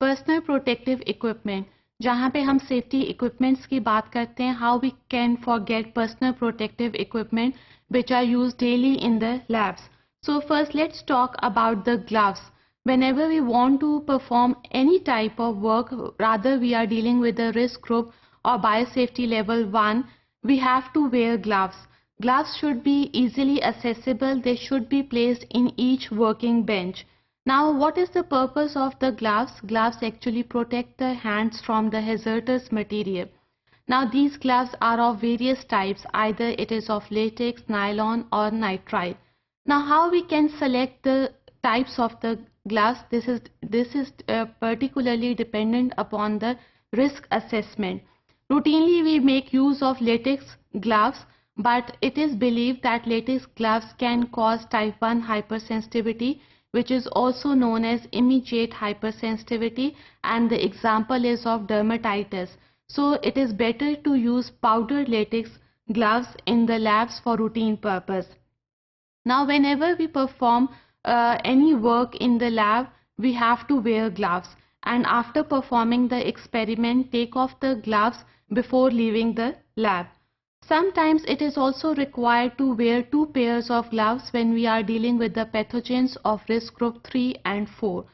Personal protective equipment, जहाँ पे हम सेफ्टी इक्विपमेंट्स की बात करते हैं, how we can forget personal protective equipment which are used daily in the labs. So first let's talk about the gloves. Whenever we want to perform any type of work, rather we are dealing with the risk group or biosafety level 1, we have to wear gloves. Gloves should be easily accessible. They should be placed in each working bench. Now what is the purpose of the gloves? Gloves actually protect the hands from the hazardous material. Now these gloves are of various types, either it is of latex, nylon or nitrile. Now how we can select the types of the gloves? This is particularly dependent upon the risk assessment. Routinely we make use of latex gloves, but it is believed that latex gloves can cause type 1 hypersensitivity, which is also known as immediate hypersensitivity, and the example is of dermatitis. So it is better to use powdered latex gloves in the labs for routine purpose. Now whenever we perform any work in the lab, we have to wear gloves, and after performing the experiment, take off the gloves before leaving the lab. Sometimes it is also required to wear 2 pairs of gloves when we are dealing with the pathogens of risk group 3 and 4.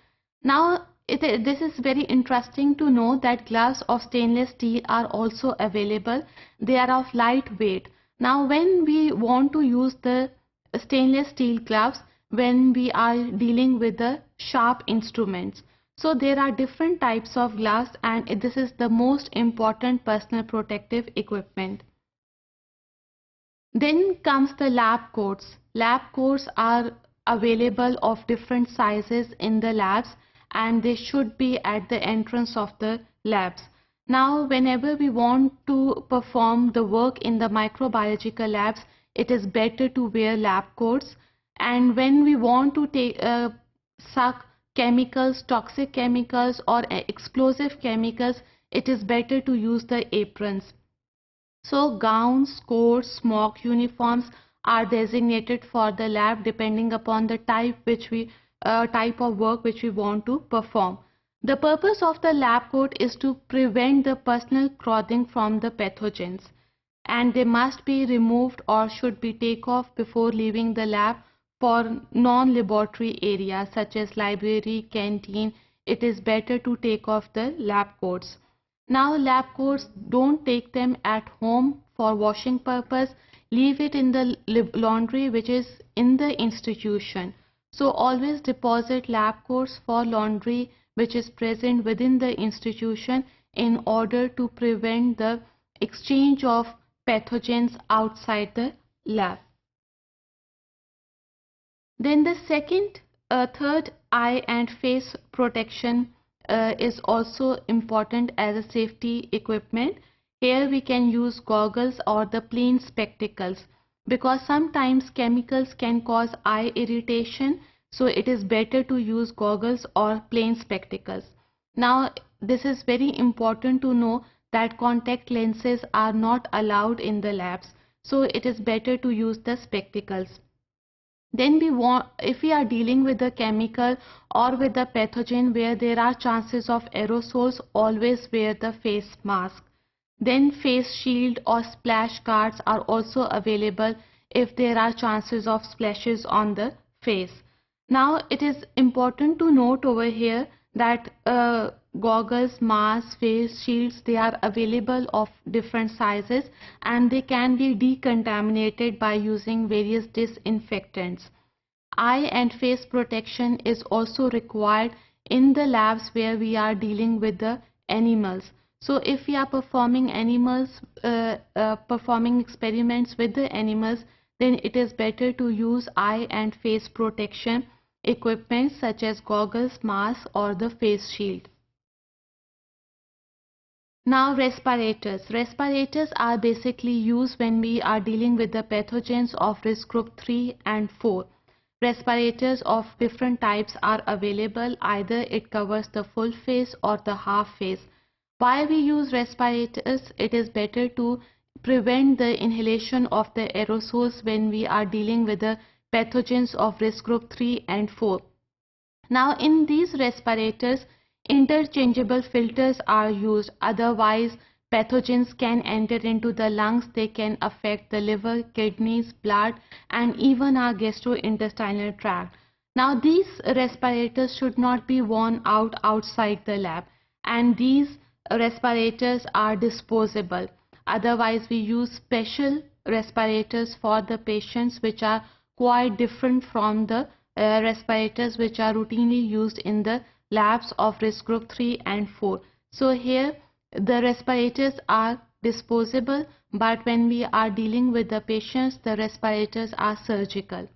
Now this is very interesting to know that gloves of stainless steel are also available. They are of light weight. Now when we want to use the stainless steel gloves, when we are dealing with the sharp instruments, so there are different types of gloves, and this is the most important personal protective equipment. Then comes the lab coats. Lab coats are available of different sizes in the labs, and they should be at the entrance of the labs. Now whenever we want to perform the work in the microbiological labs, it is better to wear lab coats. And when we want to suck chemicals, toxic chemicals or explosive chemicals, it is better to use the aprons. So gowns, coats, smock uniforms are designated for the lab depending upon the type of work which we want to perform. The purpose of the lab coat is to prevent the personal clothing from the pathogens, and they must be removed or should be taken off before leaving the lab. For non-laboratory areas such as library, canteen, it is better to take off the lab coats. Now lab coats, don't take them at home for washing purpose. Leave it in the laundry which is in the institution. So always deposit lab coats for laundry which is present within the institution in order to prevent the exchange of pathogens outside the lab. Then the third eye and face protection is also important as a safety equipment. Here we can use goggles or the plain spectacles, because sometimes chemicals can cause eye irritation, so it is better to use goggles or plain spectacles. Now this is very important to know that contact lenses are not allowed in the labs, so it is better to use the spectacles. Then if we are dealing with the chemical or with the pathogen where there are chances of aerosols, always wear the face mask. Then face shield or splash guards are also available if there are chances of splashes on the face. Now it is important to note over here that goggles, masks, face shields, they are available of different sizes, and they can be decontaminated by using various disinfectants. Eye and face protection is also required in the labs where we are dealing with the animals. So if we are performing experiments with the animals, then it is better to use eye and face protection equipment such as goggles, masks or the face shield. Now respirators. Respirators are basically used when we are dealing with the pathogens of risk group 3 and 4. Respirators of different types are available, either it covers the full face or the half face. Why we use respirators? It is better to prevent the inhalation of the aerosols when we are dealing with the pathogens of risk group 3 and 4. Now in these respirators, interchangeable filters are used, otherwise pathogens can enter into the lungs. They can affect the liver, kidneys, blood, and even our gastrointestinal tract. Now these respirators should not be worn outside the lab, and these respirators are disposable. Otherwise we use special respirators for the patients, which are quite different from the respirators which are routinely used in the labs of risk group 3 and 4. So here the respirators are disposable, but when we are dealing with the patients, the respirators are surgical.